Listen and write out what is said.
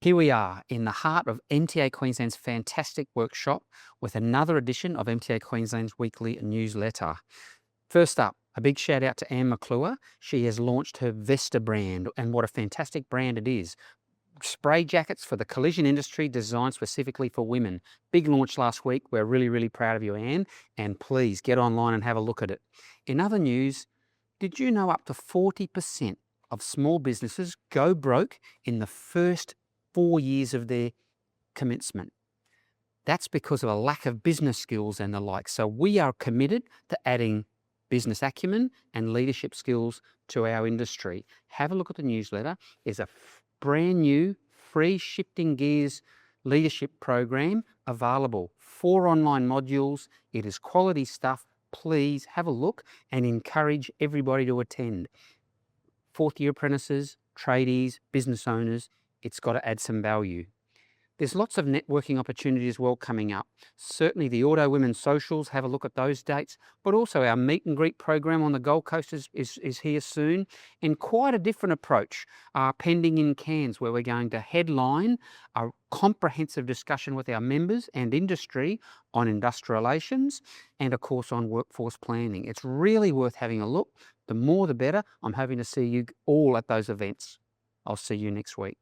Here we are in the heart of MTA Queensland's fantastic workshop with another edition of MTA Queensland's weekly newsletter. First up, a big shout out to Anne McClure. She has launched her Vesta brand, and what a fantastic brand it is. Spray jackets for the collision industry designed specifically for women. Big launch last week. We're really proud of you, Anne, and please get online and have a look at it. In other news, did you know up to 40% of small businesses go broke in the first 4 years of their commencement? That's because of a lack of business skills and the like. So we are committed to adding business acumen and leadership skills to our industry. Have a look at the newsletter. There's a brand new free Shifting Gears leadership program available. 4 online modules. It is quality stuff. Please have a look and encourage everybody to attend. 4th year apprentices, tradies, business owners. It's got to add some value. There's lots of networking opportunities as well coming up. Certainly the Auto Women's Socials, have a look at those dates, but also our meet and greet program on the Gold Coast is here soon, and quite a different approach pending in Cairns, where we're going to headline a comprehensive discussion with our members and industry on industrial relations and of course on workforce planning. It's really worth having a look. The more the better. I'm hoping to see you all at those events. I'll see you next week.